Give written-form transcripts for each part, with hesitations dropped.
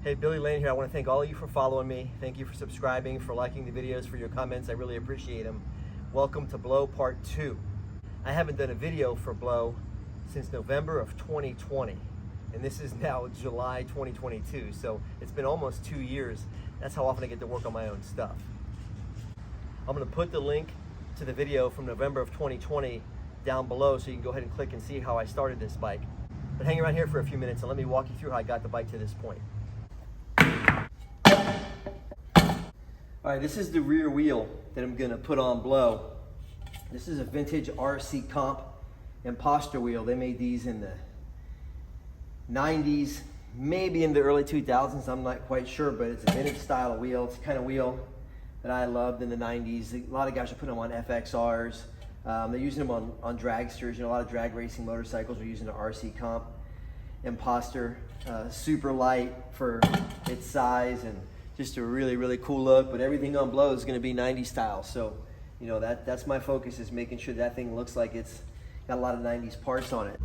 Hey, Billy Lane here. I want to thank all of you for following me. Thank you for subscribing, for liking the videos, for your comments. I really appreciate them. Welcome to Blow Part 2. I haven't done a video for Blow since November of 2020, and this is now July 2022, so it's been almost 2 years. That's how often I get to work on my own stuff. I'm going to put the link to the video from November of 2020 down below so you can go ahead and click and see how I started this bike. But hang around here for a few minutes and let me walk you through how I got the bike to this point. All right, this is the rear wheel that I'm gonna put on Blow. This is a vintage RC Comp imposter wheel. They made these in the 90s, maybe in the early 2000s, I'm not quite sure, but it's a vintage style of wheel. It's the kind of wheel that I loved in the 90s. A lot of guys are putting them on FXRs. They're using them on dragsters. You know, a lot of drag racing motorcycles are using the RC Comp imposter. Super light for its size and just a really, really cool look, but everything on Blow is gonna be 90s style. So, you know, that's my focus, is making sure that thing looks like it's got a lot of 90s parts on it.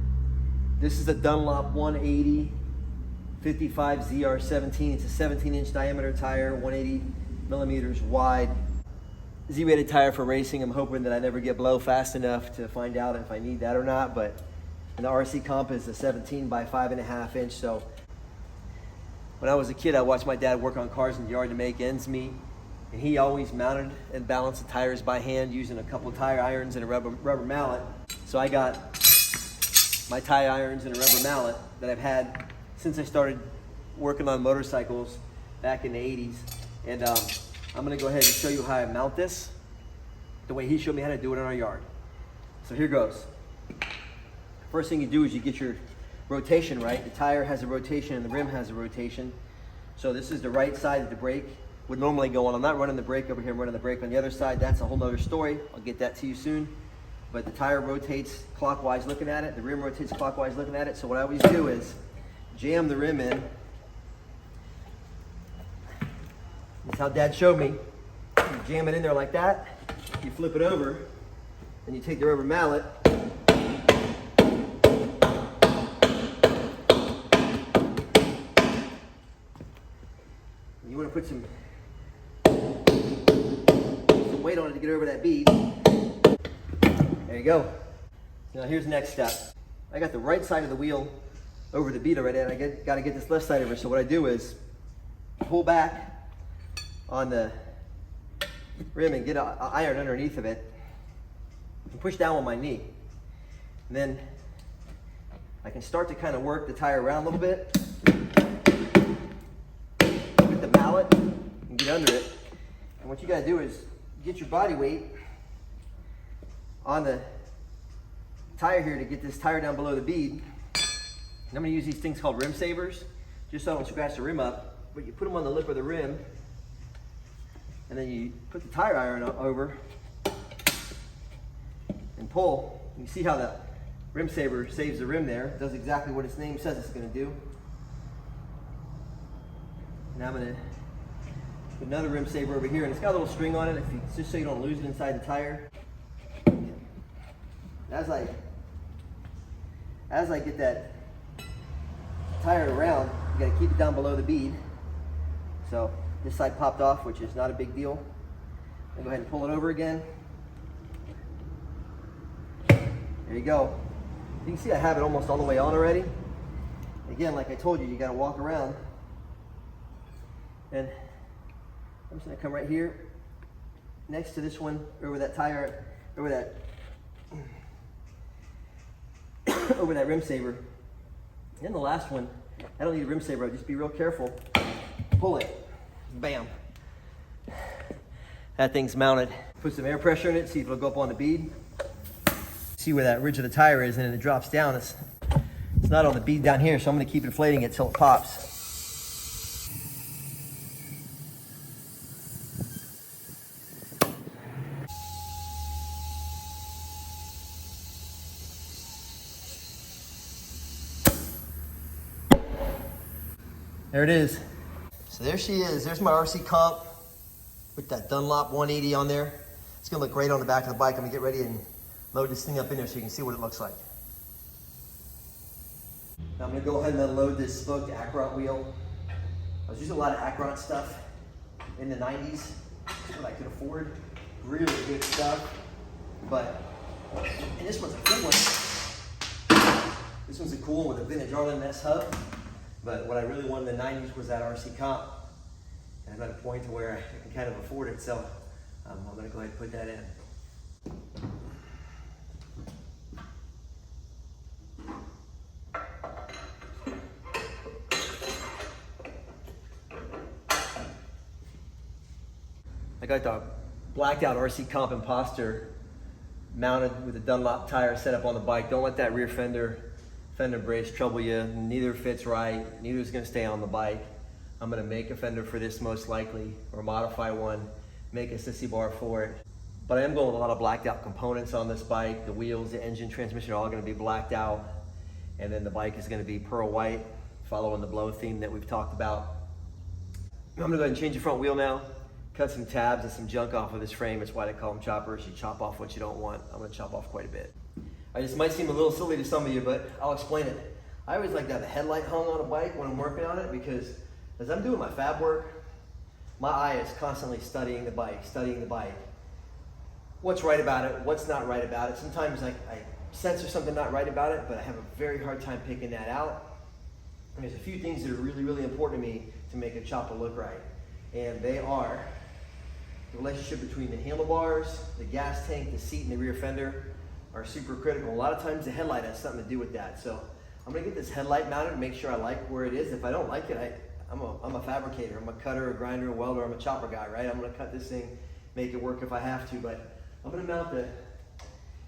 This is a Dunlop 180 55 ZR17. It's a 17-inch diameter tire, 180 millimeters wide. Z-rated tire for racing. I'm hoping that I never get Blow fast enough to find out if I need that or not, but and the RC Comp is a 17 by 5.5 inch, so when I was a kid, I watched my dad work on cars in the yard to make ends meet, and he always mounted and balanced the tires by hand using a couple tire irons and a rubber mallet. So I got my tire irons and a rubber mallet that I've had since I started working on motorcycles back in the 80s. And I'm gonna go ahead and show you how I mount this the way he showed me how to do it in our yard. So here goes. First thing you do is you get your rotation right. The tire has a rotation and the rim has a rotation. So this is the right side that the brake would normally go on. I'm not running the brake over here, I'm running the brake on the other side. That's a whole nother story. I'll get that to you soon. But the tire rotates clockwise looking at it, the rim rotates clockwise looking at it. So what I always do is jam the rim in. That's how Dad showed me. You jam it in there like that, you flip it over, and you take the rubber mallet, you want to put some weight on it to get over that bead. There you go. Now here's the next step. I got the right side of the wheel over the bead already, and I got to get this left side over. So what I do is pull back on the rim and get an iron underneath of it and push down on my knee. And then I can start to kind of work the tire around a little bit with the mallet and get under it. And what you got to do is get your body weight on the tire here to get this tire down below the bead. And I'm going to use these things called rim savers, just so I don't scratch the rim up. But you put them on the lip of the rim, and then you put the tire iron over and pull. You see how the rim saver saves the rim there. It does exactly what its name says it's going to do. And I'm going to put another rim saver over here, and it's got a little string on it, just so you don't lose it inside the tire. As I get that tire around, you got to keep it down below the bead. So this side popped off, which is not a big deal. I'll go ahead and pull it over again. There you go. You can see I have it almost all the way on already. Again, like I told you, you got to walk around. And I'm just going to come right here next to this one, over that tire, over that over that rim saver. And the last one, I don't need a rim saver, I'll just be real careful. Pull it. Bam. That thing's mounted. Put some air pressure in it, see if it'll go up on the bead. See where that ridge of the tire is, and then it drops down. It's not on the bead down here, so I'm going to keep inflating it till it pops. There it is. So there she is. There's my RC Comp with that Dunlop 180 on there. It's gonna look great on the back of the bike. I'm gonna get ready and load this thing up in there so you can see what it looks like. Now I'm gonna go ahead and unload this spoked Acrot wheel. I was using a lot of Acron stuff in the 90s. That's what I could afford. Really good stuff. But, and this one's a cool one. This one's a cool one with a vintage Arlen S hub. But what I really wanted in the 90s was that RC comp. And I'm at a point to where I can kind of afford it, so I'm gonna go ahead and put that in. I got the blacked out RC Comp Imposter mounted with a Dunlop tire set up on the bike. Don't let that rear fender brace trouble you. Neither fits right, neither is gonna stay on the bike. I'm gonna make a fender for this most likely, or modify one, make a sissy bar for it. But I am going with a lot of blacked out components on this bike. The wheels, the engine, transmission are all gonna be blacked out. And then the bike is gonna be pearl white, following the blow theme that we've talked about. I'm gonna go ahead and change the front wheel now. Cut some tabs and some junk off of this frame. It's why they call them choppers. You chop off what you don't want. I'm gonna chop off quite a bit. This might seem a little silly to some of you, but I'll explain it. I always like to have a headlight hung on a bike when I'm working on it, because as I'm doing my fab work, my eye is constantly studying the bike. What's right about it, what's not right about it. Sometimes I sense there's something not right about it, but I have a very hard time picking that out. And there's a few things that are really, really important to me to make a chopper look right. And they are the relationship between the handlebars, the gas tank, the seat, and the rear fender are super critical. A lot of times the headlight has something to do with that. So I'm gonna get this headlight mounted and make sure I like where it is. If I don't like it, I'm a fabricator. I'm a cutter, a grinder, a welder. I'm a chopper guy, right? I'm gonna cut this thing, make it work if I have to. But I'm gonna mount the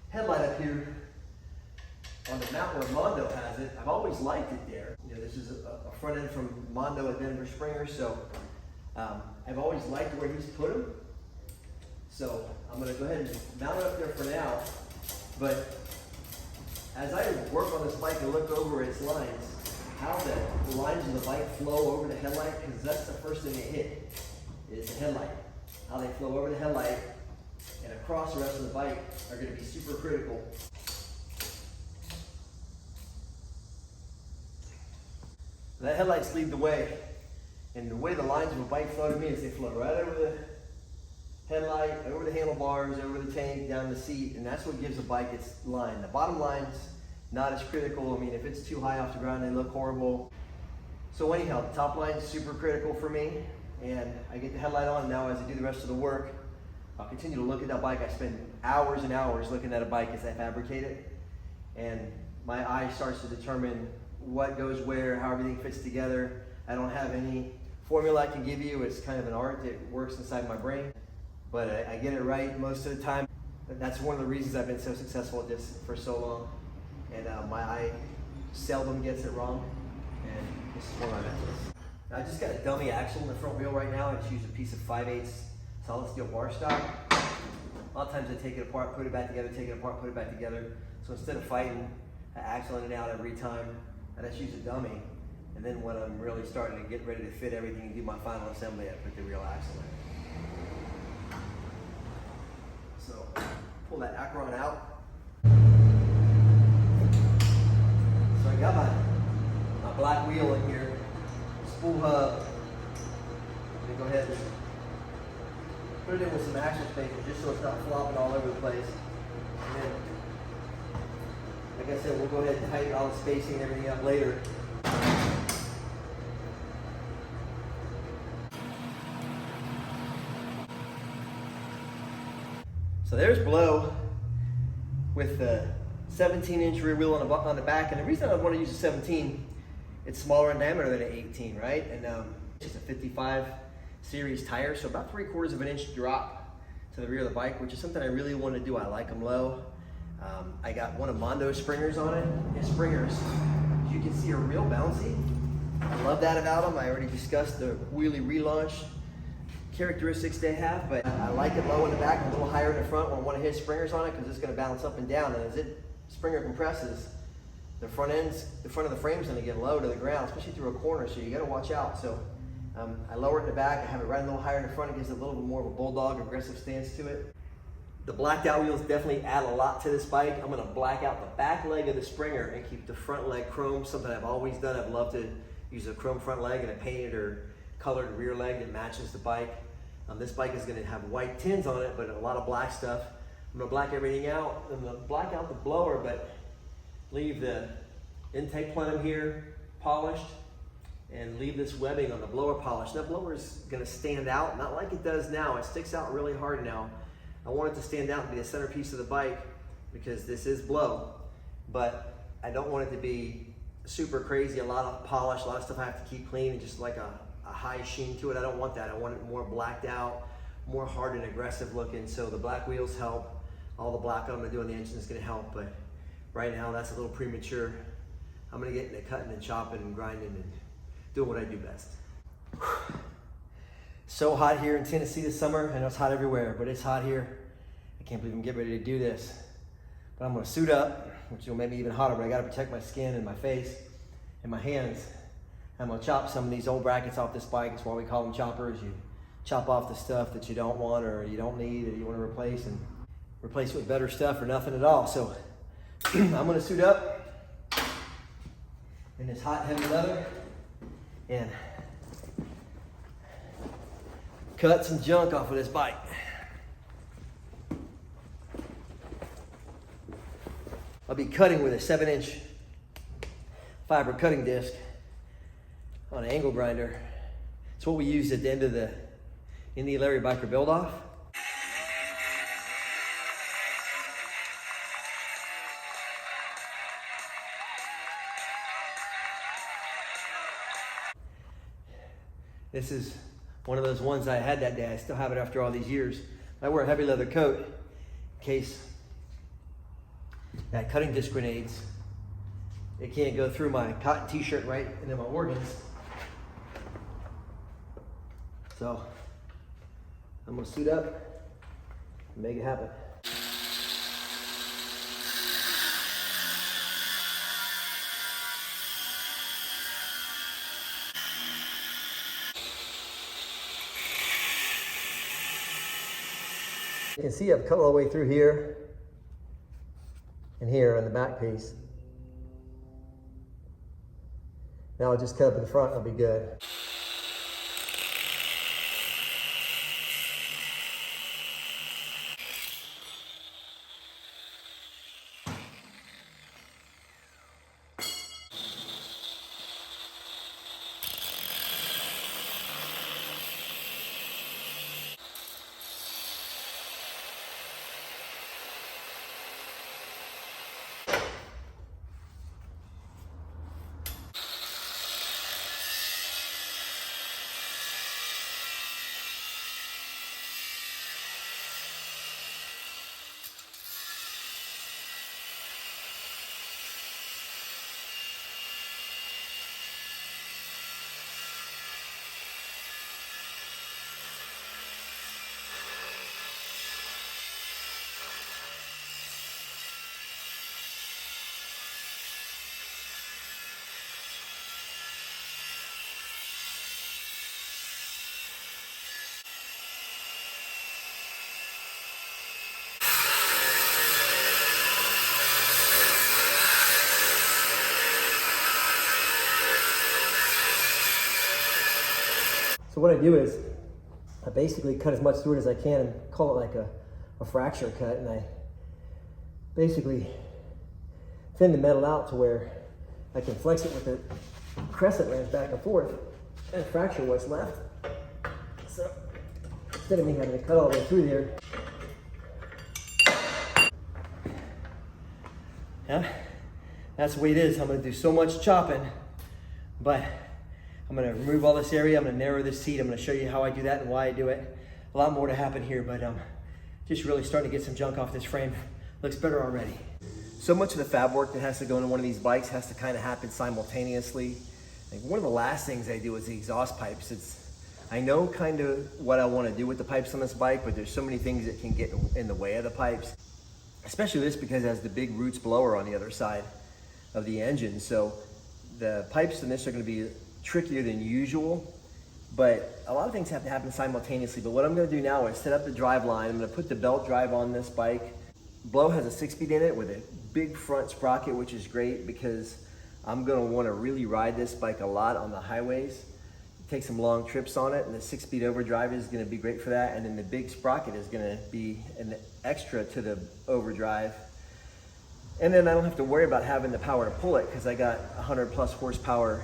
headlight up here on the mount where Mondo has it. I've always liked it there. You know, this is a front end from Mondo at Denver Springer, so I've always liked where he's put them. So I'm gonna go ahead and mount it up there for now. But as I work on this bike and look over its lines, how the lines of the bike flow over the headlight, because that's the first thing they hit, is the headlight. How they flow over the headlight and across the rest of the bike are gonna be super critical. The headlights lead the way. And the way the lines of a bike flow to me is they flow right over the headlight, over the handlebars, over the tank, down the seat, and that's what gives a bike its line. The bottom line's not as critical. I mean, if it's too high off the ground, they look horrible. So anyhow, the top line's super critical for me, and I get the headlight on. Now as I do the rest of the work, I'll continue to look at that bike. I spend hours and hours looking at a bike as I fabricate it, and my eye starts to determine what goes where, how everything fits together. I don't have any formula I can give you. It's kind of an art that works inside my brain, but I get it right most of the time. That's one of the reasons I've been so successful at this for so long. And my eye seldom gets it wrong, and this is one of my methods. I just got a dummy axle in the front wheel right now. I just use a piece of 5/8 solid steel bar stock. A lot of times I take it apart, put it back together, take it apart, put it back together. So instead of fighting an axle in and out every time, I just use a dummy. And then when I'm really starting to get ready to fit everything and do my final assembly, I put the real axle in. So pull that Acron out. So I got my black wheel in here, spool hub. I'm gonna go ahead and put it in with some action spacer just so it's not flopping all over the place. And then, like I said, we'll go ahead and tighten all the spacing and everything up later. So there's below with the 17-inch rear wheel on the back, and the reason I want to use a 17, it's smaller in diameter than an 18, right? And it's just a 55 series tire, so about 3/4 of an inch drop to the rear of the bike, which is something I really want to do. I like them low. I got one of Mondo's springers on it. His springers, as you can see, are real bouncy. I love that about them. I already discussed the wheelie relaunch characteristics they have, but I like it low in the back, a little higher in the front when one of his springers on it, because it's going to bounce up and down, and as it springer compresses, the front of the frame's going to get low to the ground, especially through a corner, so you got to watch out. So I lower it in the back, I have it right a little higher in the front. It gives it a little bit more of a bulldog aggressive stance to it. The blacked out wheels definitely add a lot to this bike. I'm going to black out the back leg of the springer and keep the front leg chrome, something I've always done. I've loved to use a chrome front leg in a painted or colored rear leg that matches the bike. This bike is gonna have white tins on it, but a lot of black stuff. I'm gonna black everything out. I'm gonna black out the blower, but leave the intake plenum here polished, and leave this webbing on the blower polished. That blower is gonna stand out, not like it does now. It sticks out really hard now. I want it to stand out and be the centerpiece of the bike because this is blow, but I don't want it to be super crazy, a lot of polish, a lot of stuff I have to keep clean, and just like a high sheen to it. I don't want that. I want it more blacked out, more hard and aggressive looking. So the black wheels help. All the black I'm gonna do on the engine is gonna help, but right now that's a little premature. I'm gonna get into cutting and chopping and grinding and doing what I do best. So hot here in Tennessee this summer. I know it's hot everywhere, but it's hot here. I can't believe I'm getting ready to do this. But I'm gonna suit up, which will make me even hotter, but I gotta protect my skin and my face and my hands. I'm gonna chop some of these old brackets off this bike. It's why we call them choppers. You chop off the stuff that you don't want or you don't need or you wanna replace, and replace it with better stuff or nothing at all. So I'm gonna suit up in this hot, heavy leather and cut some junk off of this bike. I'll be cutting with a 7-inch fiber cutting disc on an angle grinder. It's what we use at the end of the Larry Biker build-off. This is one of those ones I had that day. I still have it after all these years. I wear a heavy leather coat in case that cutting disc grenades, it can't go through my cotton t-shirt right into my organs. So I'm gonna suit up and make it happen. You can see I've cut all the way through here and here on the back piece. Now I'll just cut up in the front, I'll be good. So what I do is I basically cut as much through it as I can and call it like a fracture cut, and I basically thin the metal out to where I can flex it with the crescent wrench back and forth and fracture what's left. So instead of me having to cut all the way through there, yeah, that's the way it is. I'm gonna do so much chopping, but I'm gonna remove all this area. I'm gonna narrow this seat. I'm gonna show you how I do that and why I do it. A lot more to happen here, but just really starting to get some junk off this frame. Looks better already. So much of the fab work that has to go into one of these bikes has to kind of happen simultaneously. Like one of the last things I do is the exhaust pipes. I know kind of what I want to do with the pipes on this bike, but there's so many things that can get in the way of the pipes. Especially this because it has the big roots blower on the other side of the engine. So the pipes in this are going to be trickier than usual, but a lot of things have to happen simultaneously. But what I'm going to do now is set up the drive line. I'm going to put the belt drive on this bike. Blow has a 6-speed in it with a big front sprocket, which is great because I'm going to want to really ride this bike a lot on the highways take some long trips on it, and the 6-speed overdrive is going to be great for that. And then the big sprocket is going to be an extra to the overdrive. And then I don't have to worry about having the power to pull it because I got 100 plus horsepower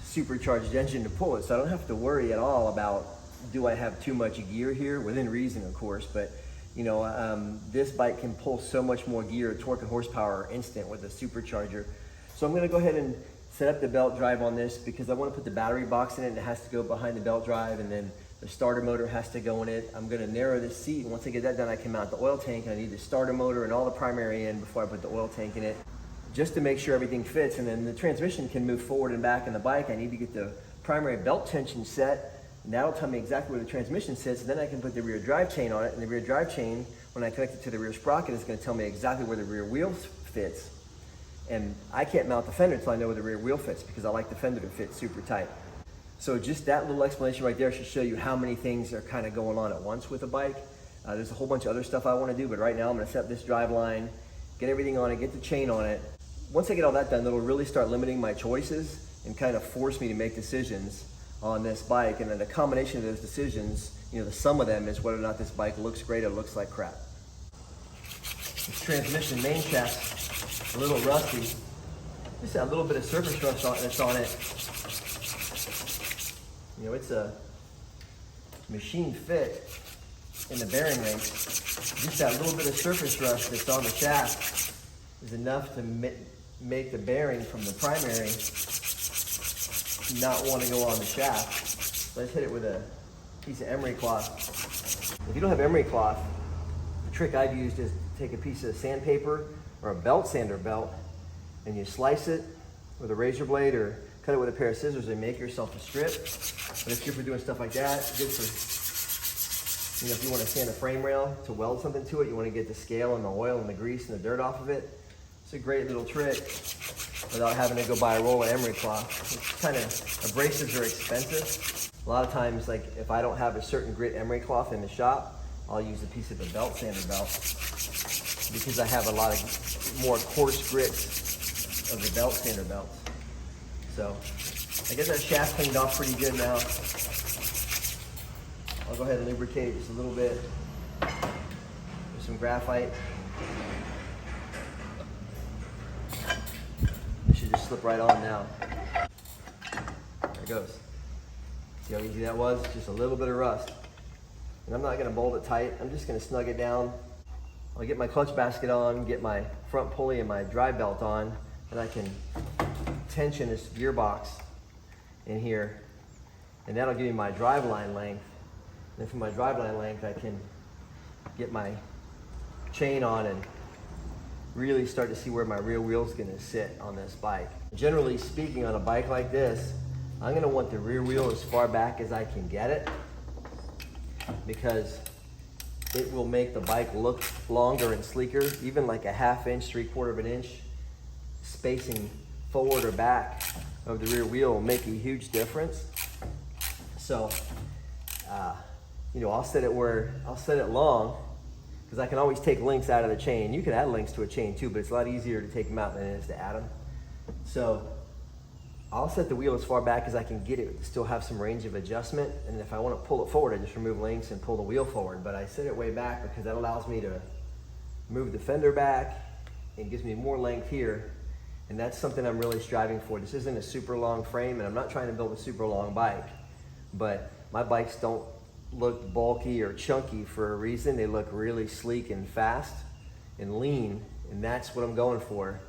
supercharged engine to pull it. So I don't have to worry at all about, do I have too much gear here? Within reason, of course, but you know, this bike can pull so much more gear, torque and horsepower instant with a supercharger. So I'm going to go ahead and set up the belt drive on this because I want to put the battery box in it, and it has to go behind the belt drive, and then the starter motor has to go in it. I'm going to narrow this seat, and once I get that done, I can mount the oil tank, and I need the starter motor and all the primary in before I put the oil tank in it, just to make sure everything fits. And then the transmission can move forward and back in the bike. I need to get the primary belt tension set, and that'll tell me exactly where the transmission sits, and then I can put the rear drive chain on it, and the rear drive chain, when I connect it to the rear sprocket, is going to tell me exactly where the rear wheel fits. And I can't mount the fender until I know where the rear wheel fits because I like the fender to fit super tight. So just that little explanation right there should show you how many things are kind of going on at once with a bike. There's a whole bunch of other stuff I want to do, but right now I'm going to set up this drive line, get everything on it, get the chain on it. Once I get all that done, it'll really start limiting my choices and kind of force me to make decisions on this bike. And then the combination of those decisions, you know, the sum of them is whether or not this bike looks great or looks like crap. This transmission main shaft, a little rusty. Just a little bit of surface rust that's on it. You know, it's a machine fit in the bearing ring. Just that little bit of surface rust that's on the shaft is enough to make the bearing from the primary not want to go on the shaft. Let's hit it with a piece of emery cloth. If you don't have emery cloth, the trick I've used is take a piece of sandpaper or a belt sander belt, and you slice it with a razor blade or cut it with a pair of scissors and make yourself a strip. But it's good for doing stuff like that. Good for, you know, if you want to sand a frame rail to weld something to it, you want to get the scale and the oil and the grease and the dirt off of it. It's a great little trick without having to go buy a roll of emery cloth. It's kind of, abrasives are expensive. A lot of times, like if I don't have a certain grit emery cloth in the shop, I'll use a piece of a belt sander belt because I have a lot of more coarse grits of the belt sander belts. So I get that shaft cleaned off pretty good now. I'll go ahead and lubricate just a little bit with some graphite. It should just slip right on now. There it goes. See how easy that was? Just a little bit of rust. And I'm not going to bolt it tight. I'm just going to snug it down. I'll get my clutch basket on, get my front pulley and my drive belt on, and I can tension this gearbox in here, and that'll give me my drive line length. And then from my drive line length, I can get my chain on and really start to see where my rear wheel's going to sit on this bike. Generally speaking, on a bike like this, I'm going to want the rear wheel as far back as I can get it, because it will make the bike look longer and sleeker. Even like a 1/2 inch, 3/4 of an inch spacing forward or back of the rear wheel will make a huge difference. So, you know, I'll set it long, because I can always take links out of the chain. You can add links to a chain too, but it's a lot easier to take them out than it is to add them. So I'll set the wheel as far back as I can get it to still have some range of adjustment. And if I want to pull it forward, I just remove links and pull the wheel forward. But I set it way back because that allows me to move the fender back and gives me more length here. And that's something I'm really striving for. This isn't a super long frame, and I'm not trying to build a super long bike, but my bikes don't look bulky or chunky for a reason. They look really sleek and fast and lean, and that's what I'm going for.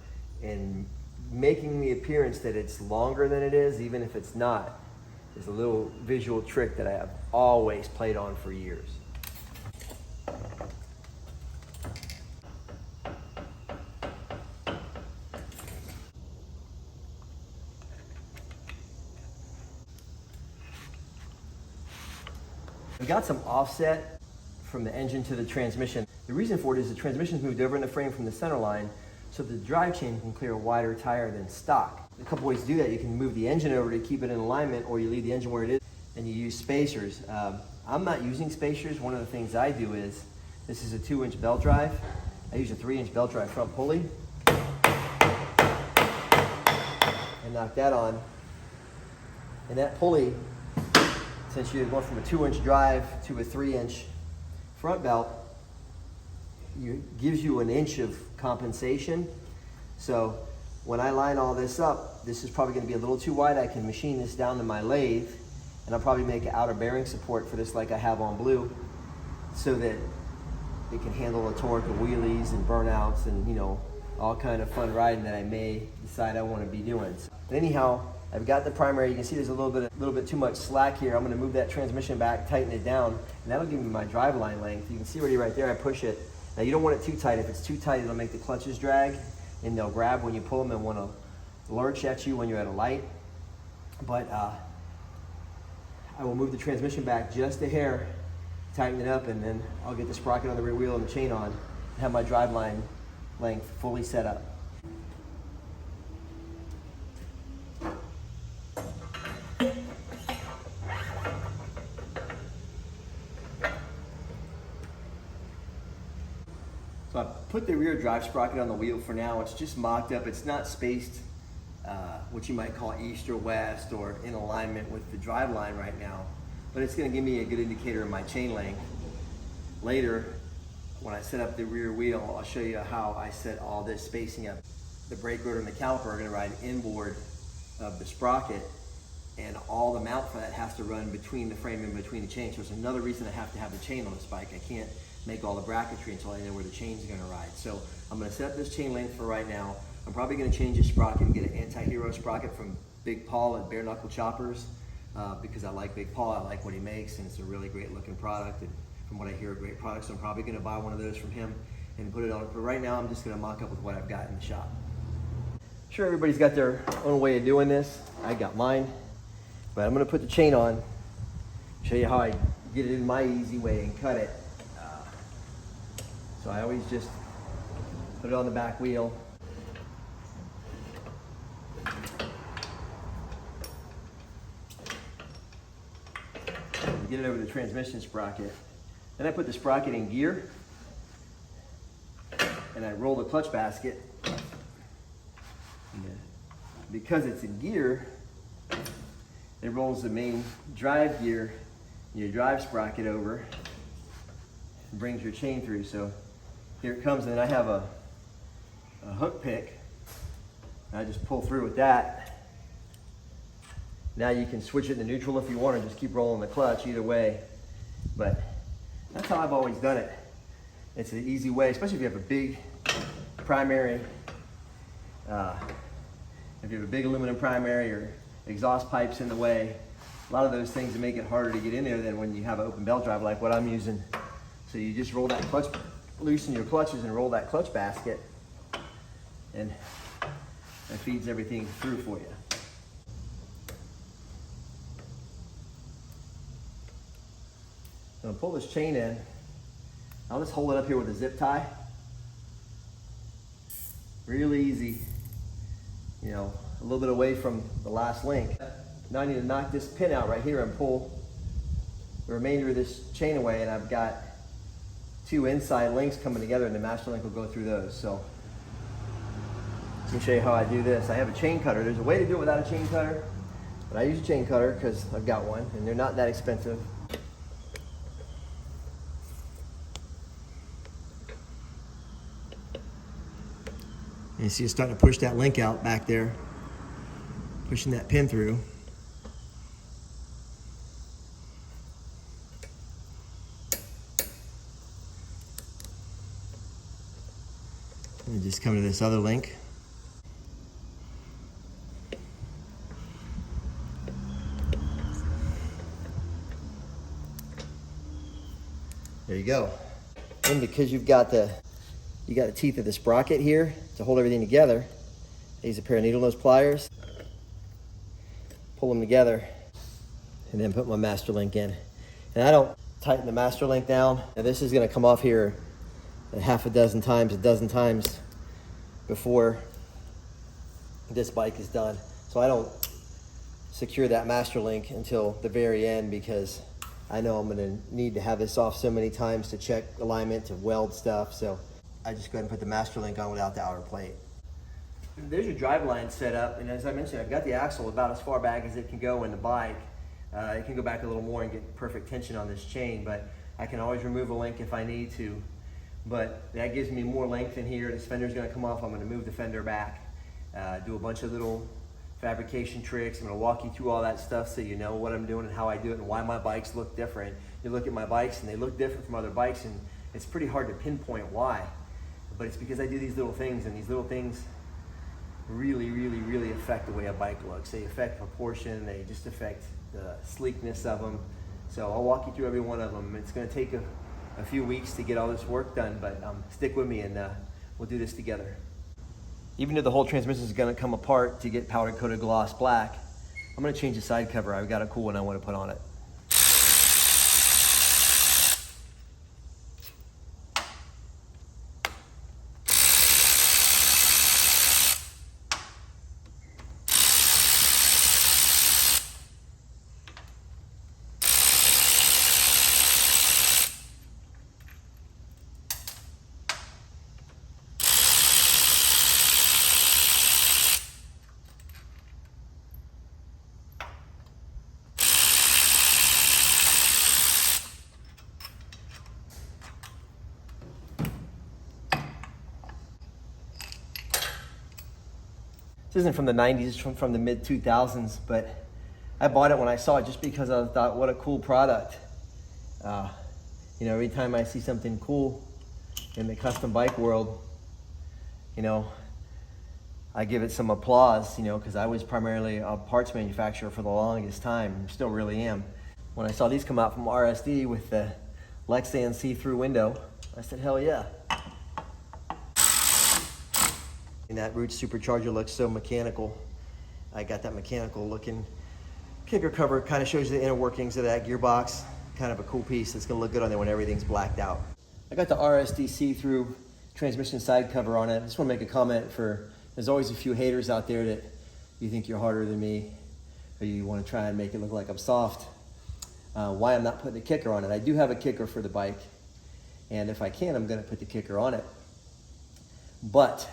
And making the appearance that it's longer than it is, even if it's not, is a little visual trick that I have always played on for years. We got some offset from the engine to the transmission. The reason for it is the transmission's moved over in the frame from the center line, so the drive chain can clear a wider tire than stock. A couple ways to do that. You can move the engine over to keep it in alignment, or you leave the engine where it is and you use spacers. I'm not using spacers. One of the things I do is, this is a 2-inch belt drive. I use a 3-inch belt drive front pulley and knock that on. And that pulley since you're going from a 2-inch drive to a 3-inch front belt, gives you an inch of compensation. So when I line all this up, this is probably going to be a little too wide. I can machine this down to my lathe, and I'll probably make an outer bearing support for this like I have on blue, so that it can handle the torque of wheelies and burnouts and, you know, all kind of fun riding that I may decide I want to be doing. But anyhow, I've got the primary. You can see there's a little bit too much slack here. I'm going to move that transmission back, tighten it down, and that'll give me my drive line length. You can see already right there, I push it. Now you don't want it too tight. If it's too tight, it'll make the clutches drag, and they'll grab when you pull them and want to lurch at you when you're at a light. But I will move the transmission back just a hair, tighten it up, and then I'll get the sprocket on the rear wheel and the chain on, and have my drive line length fully set up. So I put the rear drive sprocket on the wheel for now. It's just mocked up. It's not spaced, what you might call east or west or in alignment with the drive line right now. But it's going to give me a good indicator of my chain length. Later, when I set up the rear wheel, I'll show you how I set all this spacing up. The brake rotor and the caliper are going to ride inboard of the sprocket, and all the mount for that has to run between the frame and between the chain. So it's another reason I have to have the chain on this bike. I can't make all the bracketry until I know where the chain's going to ride. So I'm going to set up this chain length for right now. I'm probably going to change the sprocket and get an anti-hero sprocket from Big Paul at Bare Knuckle Choppers, because I like Big Paul. I like what he makes, and it's a really great looking product, and from what I hear, a great product. So I'm probably going to buy one of those from him and put it on. But right now, I'm just going to mock up with what I've got in the shop. Sure, everybody's got their own way of doing this. I got mine, but I'm going to put the chain on, show you how I get it in my easy way and cut it. So I always just put it on the back wheel. Get it over the transmission sprocket. Then I put the sprocket in gear, and I roll the clutch basket. And because it's in gear, it rolls the main drive gear, your drive sprocket over, and brings your chain through. So here it comes, and then I have a hook pick. I just pull through with that. Now you can switch it to neutral if you want, or just keep rolling the clutch, either way. But that's how I've always done it. It's an easy way, especially if you have a big primary, if you have a big aluminum primary or exhaust pipes in the way. A lot of those things make it harder to get in there than when you have an open belt drive like what I'm using. So you just roll that clutch, loosen your clutches and roll that clutch basket, and that feeds everything through for you. So I'll pull this chain in. I'll just hold it up here with a zip tie. Real easy, you know, a little bit away from the last link. Now I need to knock this pin out right here and pull the remainder of this chain away, and I've got 2 inside links coming together, and the master link will go through those. So let me show you how I do this. I have a chain cutter. There's a way to do it without a chain cutter, but I use a chain cutter because I've got one, and they're not that expensive. And you see it's starting to push that link out back there, pushing that pin through. And just come to this other link. There you go. And because you got the teeth of the sprocket here to hold everything together, I use a pair of needle nose pliers, pull them together, and then put my master link in. And I don't tighten the master link down. Now this is going to come off here a half a dozen times before this bike is done. So I don't secure that master link until the very end, because I know I'm going to need to have this off so many times to check alignment, to weld stuff. So I just go ahead and put the master link on without the outer plate. There's your drive line set up, and as I mentioned, I've got the axle about as far back as it can go in the bike. It can go back a little more and get perfect tension on this chain, but I can always remove a link if I need to. But that gives me more length in here. This fender's gonna come off. I'm gonna move the fender back, do a bunch of little fabrication tricks. I'm gonna walk you through all that stuff so you know what I'm doing and how I do it and why my bikes look different. You look at my bikes and they look different from other bikes, and it's pretty hard to pinpoint why. But it's because I do these little things, and these little things really affect the way a bike looks. They affect proportion, they just affect the sleekness of them. So I'll walk you through every one of them. It's gonna take a few weeks to get all this work done, but stick with me and we'll do this together. Even though the whole transmission is gonna come apart to get powder coated gloss black, I'm gonna change the side cover. I've got a cool one I wanna put on it. This isn't from the 90s, it's from the mid 2000s, but I bought it when I saw it just because I thought, what a cool product. You know, every time I see something cool in the custom bike world, you know, I give it some applause, you know, because I was primarily a parts manufacturer for the longest time, still really am. When I saw these come out from RSD with the Lexan see-through window, I said, hell yeah. And that Roots Supercharger looks so mechanical. I got that mechanical looking kicker cover. Kind of shows you the inner workings of that gearbox. Kind of a cool piece. It's gonna look good on there when everything's blacked out. I got the RSD see-through transmission side cover on it. I just wanna make a comment there's always a few haters out there that you think you're harder than me, or you wanna try and make it look like I'm soft. Why I'm not putting a kicker on it. I do have a kicker for the bike, and if I can, I'm gonna put the kicker on it. But,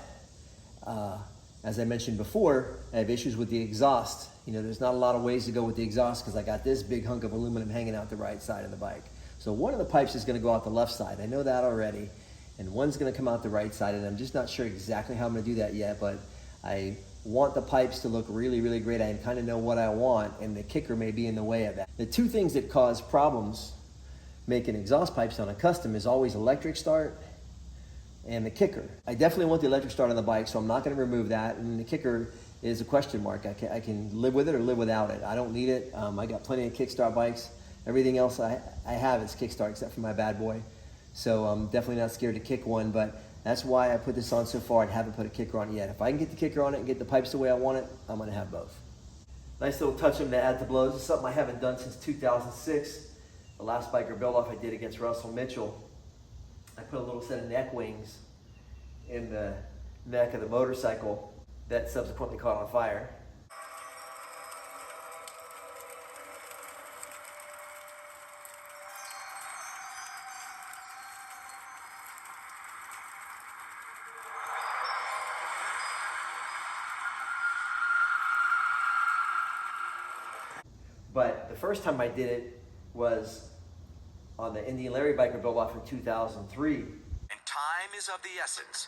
as I mentioned before, I have issues with the exhaust. You know, there's not a lot of ways to go with the exhaust because I got this big hunk of aluminum hanging out the right side of the bike. So one of the pipes is gonna go out the left side. I know that already. And one's gonna come out the right side, and I'm just not sure exactly how I'm gonna do that yet, but I want the pipes to look really great. I kind of know what I want, and the kicker may be in the way of that. The two things that cause problems making exhaust pipes on a custom is always electric start and the kicker. I definitely want the electric start on the bike, so I'm not gonna remove that, and the kicker is a question mark. I can live with it or live without it. I don't need it. I got plenty of kickstart bikes. Everything else I have is kickstart except for my bad boy. So I'm definitely not scared to kick one, but that's why I put this on so far. I haven't put a kicker on it yet. If I can get the kicker on it and get the pipes the way I want it, I'm gonna have both. Nice little touch to add to blows. This is something I haven't done since 2006. The last biker build-off I did against Russell Mitchell. I put a little set of neck wings in the neck of the motorcycle that subsequently caught on fire. But the first time I did it was on the Indian Larry biker build-off in 2003. And time is of the essence.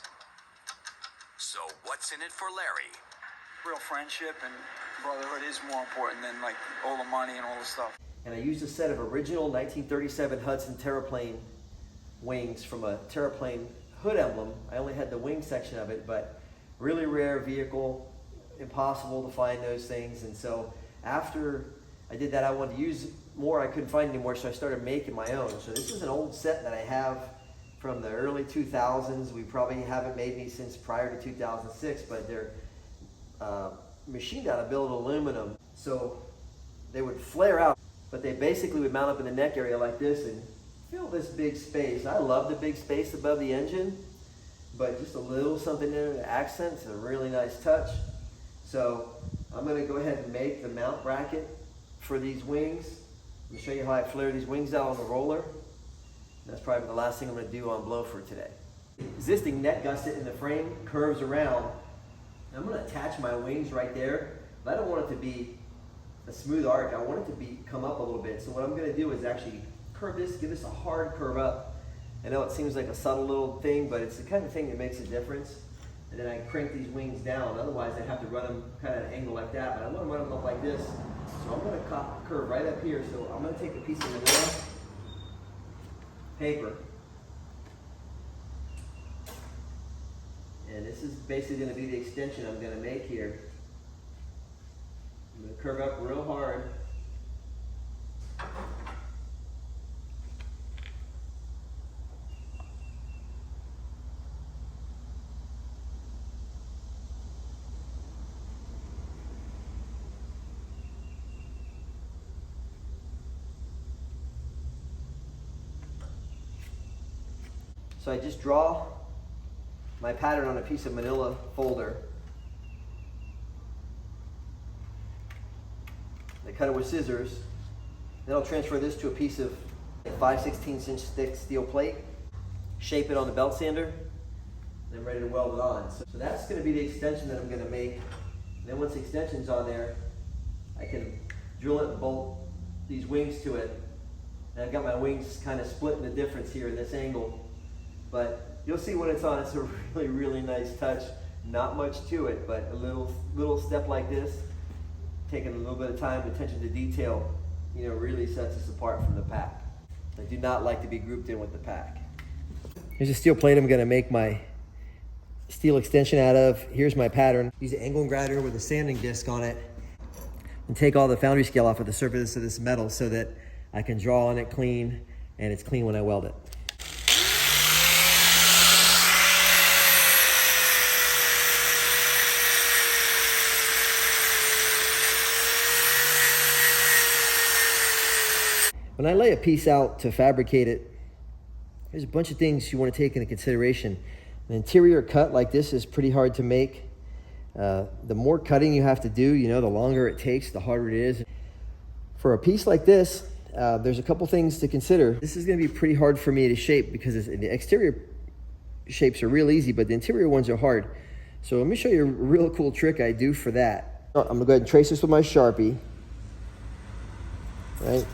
So what's in it for Larry? Real friendship and brotherhood is more important than like all the money and all the stuff. And I used a set of original 1937 Hudson Terraplane wings from a Terraplane hood emblem. I only had the wing section of it, but really rare vehicle, impossible to find those things. And so after I did that, I wanted to use more. I couldn't find any more, so I started making my own. So this is an old set that I have from the early 2000s. We probably haven't made any since prior to 2006, but they're machined out of billet aluminum. So they would flare out, but they basically would mount up in the neck area like this and fill this big space. I love the big space above the engine, but just a little something there to accent, a really nice touch. So I'm gonna go ahead and make the mount bracket for these wings. Let me show you how I flare these wings out on the roller. That's probably the last thing I'm gonna do on blow for today. Existing net gusset in the frame curves around. I'm gonna attach my wings right there, but I don't want it to be a smooth arc. I want it to come up a little bit. So what I'm gonna do is actually curve this, give this a hard curve up. I know it seems like a subtle little thing, but it's the kind of thing that makes a difference. And then I crank these wings down. Otherwise, I'd have to run them kind of at an angle like that. But I want to run them up like this. So I'm going to curve right up here. So I'm going to take a piece of manila paper. And this is basically going to be the extension I'm going to make here. I'm going to curve up real hard. So I just draw my pattern on a piece of manila folder. I cut it with scissors. Then I'll transfer this to a piece of 5/16" thick steel plate, shape it on the belt sander, and I'm ready to weld it on. So that's going to be the extension that I'm going to make. And then once the extension's on there, I can drill it and bolt these wings to it. And I've got my wings kind of splitting the difference here in this angle. But you'll see when it's on, it's a really, really nice touch. Not much to it, but a little step like this, taking a little bit of time, attention to detail, you know, really sets us apart from the pack. I do not like to be grouped in with the pack. Here's a steel plate I'm gonna make my steel extension out of. Here's my pattern. Use an angle grinder with a sanding disc on it and take all the foundry scale off of the surface of this metal so that I can draw on it clean, and it's clean when I weld it. When I lay a piece out to fabricate it, there's a bunch of things you want to take into consideration. An interior cut like this is pretty hard to make. The more cutting you have to do, you know, the longer it takes, the harder it is. For a piece like this, there's a couple things to consider. This is going to be pretty hard for me to shape because the exterior shapes are real easy, but the interior ones are hard. So let me show you a real cool trick I do for that. I'm going to go ahead and trace this with my Sharpie. Right?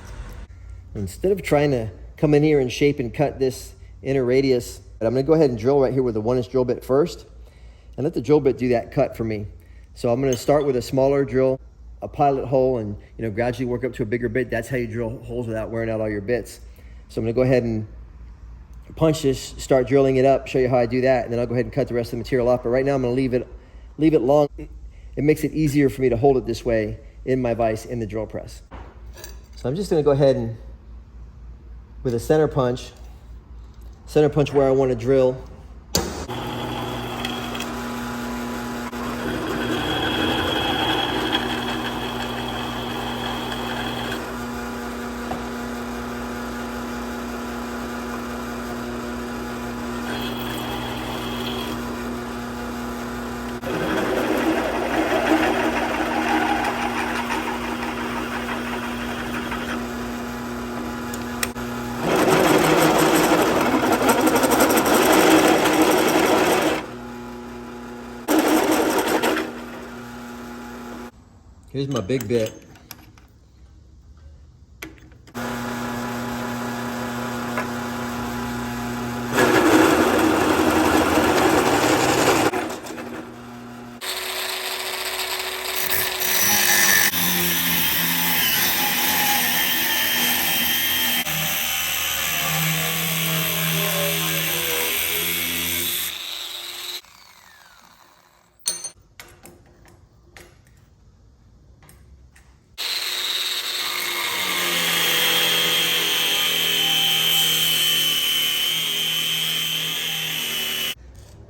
Instead of trying to come in here and shape and cut this inner radius, I'm going to go ahead and drill right here with a 1" drill bit first and let the drill bit do that cut for me. So I'm going to start with a smaller drill, a pilot hole, and gradually work up to a bigger bit. That's how you drill holes without wearing out all your bits. So I'm going to go ahead and punch this, start drilling it up, show you how I do that, and then I'll go ahead and cut the rest of the material off. But right now I'm going to leave it long. It makes it easier for me to hold it this way in my vise in the drill press. So I'm just going to go ahead and with a center punch where I want to drill. Here's my big bit.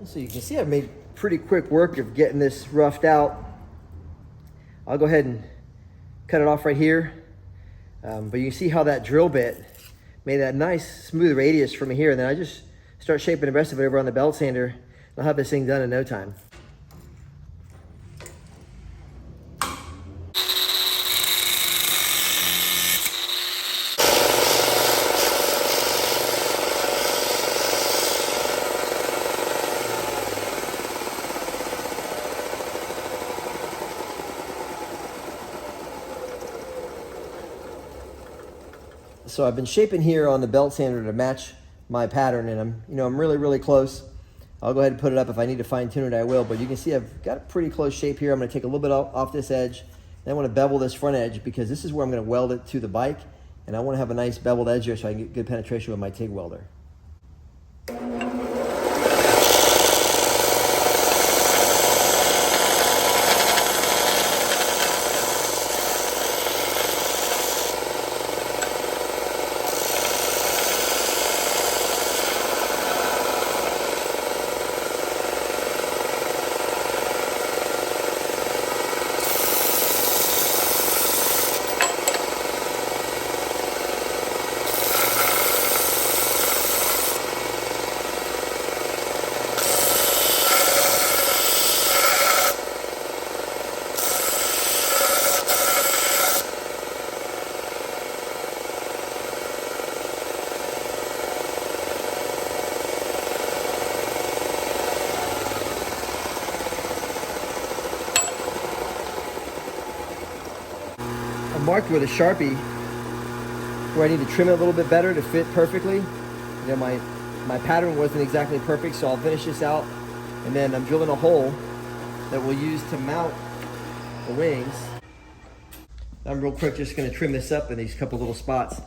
So you can see I've made pretty quick work of getting this roughed out. I'll go ahead and cut it off right here. But you can see how that drill bit made that nice smooth radius from here. And then I just start shaping the rest of it over on the belt sander. And I'll have this thing done in no time. So I've been shaping here on the belt sander to match my pattern, and I'm really, really close. I'll go ahead and put it up. If I need to fine tune it, I will, but you can see I've got a pretty close shape here. I'm gonna take a little bit off this edge. Then I wanna bevel this front edge because this is where I'm gonna weld it to the bike, and I wanna have a nice beveled edge here so I can get good penetration with my TIG welder. Marked with a Sharpie where I need to trim it a little bit better to fit perfectly. My pattern wasn't exactly perfect, so I'll finish this out, and then I'm drilling a hole that we'll use to mount the wings. I'm real quick just going to trim this up in these couple little spots.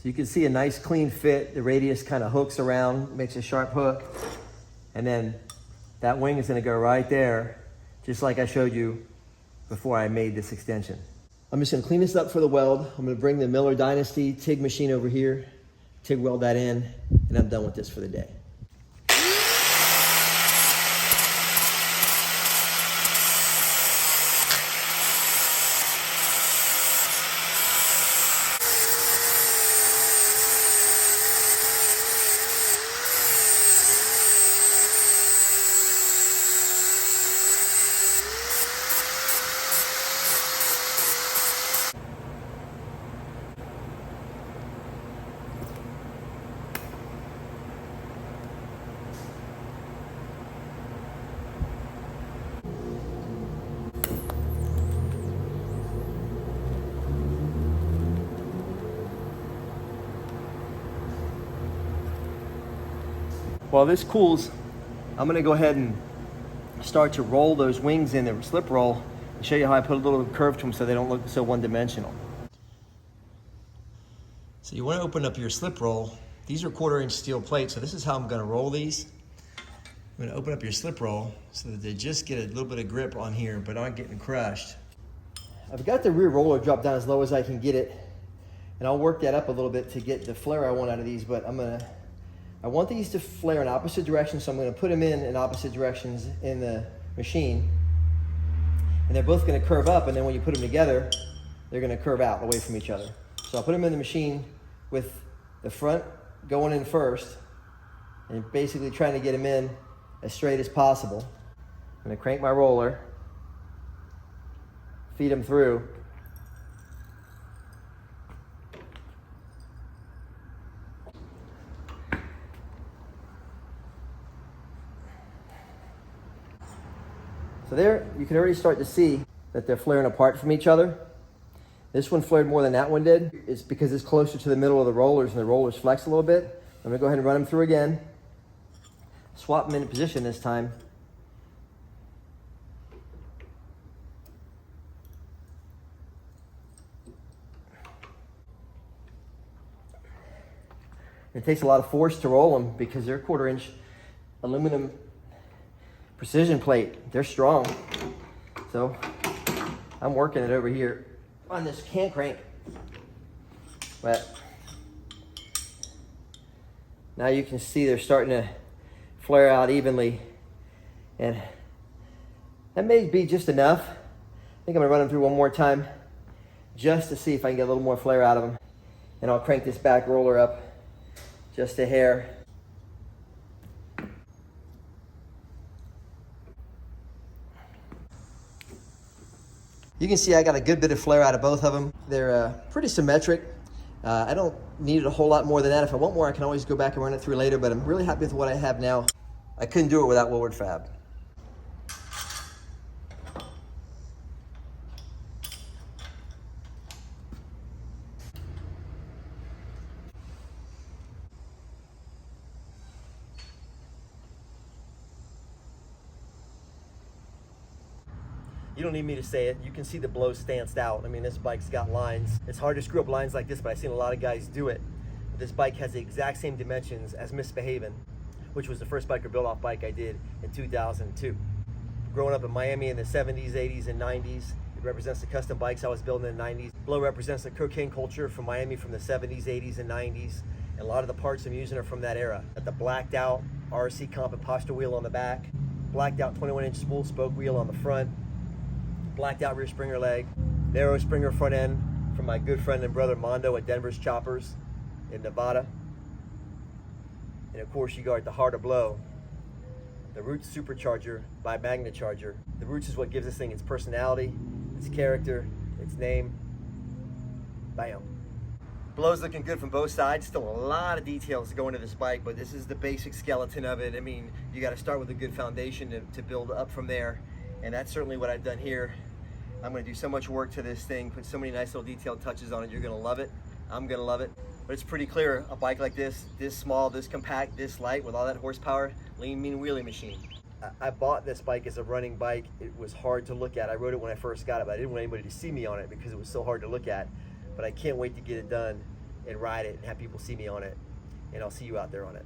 So you can see a nice clean fit. The radius kind of hooks around, makes a sharp hook. And then that wing is gonna go right there, just like I showed you before I made this extension. I'm just gonna clean this up for the weld. I'm gonna bring the Miller Dynasty TIG machine over here, TIG weld that in, and I'm done with this for the day. While this cools, I'm gonna go ahead and start to roll those wings in the slip roll and show you how I put a little curve to them so they don't look so one-dimensional. So you wanna open up your slip roll. These are 1/4-inch steel plates, so this is how I'm gonna roll these. I'm gonna open up your slip roll so that they just get a little bit of grip on here, but aren't getting crushed. I've got the rear roller dropped down as low as I can get it, and I'll work that up a little bit to get the flare I want out of these, but I want these to flare in opposite directions, so I'm going to put them in opposite directions in the machine. And they're both going to curve up, and then when you put them together, they're going to curve out away from each other. So I'll put them in the machine with the front going in first, and basically trying to get them in as straight as possible. I'm going to crank my roller, feed them through. So there, you can already start to see that they're flaring apart from each other. This one flared more than that one did. It's because it's closer to the middle of the rollers and the rollers flex a little bit. I'm gonna go ahead and run them through again. Swap them into position this time. It takes a lot of force to roll them because they're 1/4-inch aluminum precision plate. They're strong. So I'm working it over here on this hand crank. But now you can see they're starting to flare out evenly. And that may be just enough. I think I'm gonna run them through one more time. just to see if I can get a little more flare out of them. And I'll crank this back roller up just a hair. You can see I got a good bit of flare out of both of them. They're pretty symmetric. I don't need a whole lot more than that. If I want more, I can always go back and run it through later, but I'm really happy with what I have now. I couldn't do it without Woodward Fab. You don't need me to say it. You can see the blow stanced out. I mean, this bike's got lines. It's hard to screw up lines like this, but I've seen a lot of guys do it. This bike has the exact same dimensions as Misbehavin', which was the first biker build-off bike I did in 2002. Growing up in Miami in the 70s, 80s, and 90s, it represents the custom bikes I was building in the 90s. Blow represents the cocaine culture from Miami from the 70s, 80s, and 90s. And a lot of the parts I'm using are from that era. Got the blacked out RC comp imposter wheel on the back, blacked out 21-inch spool spoke wheel on the front, blacked out rear springer leg, narrow springer front end from my good friend and brother Mondo at Denver's Choppers in Nevada. And of course you got the heart of blow, the Roots Supercharger by Magnacharger. The Roots is what gives this thing its personality, its character, its name. Bam. Blow's looking good from both sides. Still a lot of details to go into this bike, but this is the basic skeleton of it. I mean, you got to start with a good foundation to build up from there. And that's certainly what I've done here. I'm gonna do so much work to this thing, put so many nice little detailed touches on it. You're gonna love it. I'm gonna love it. But it's pretty clear, a bike like this small, this compact, this light, with all that horsepower, lean, mean wheelie machine. I bought this bike as a running bike. It was hard to look at. I rode it when I first got it, but I didn't want anybody to see me on it because it was so hard to look at. But I can't wait to get it done and ride it and have people see me on it. And I'll see you out there on it.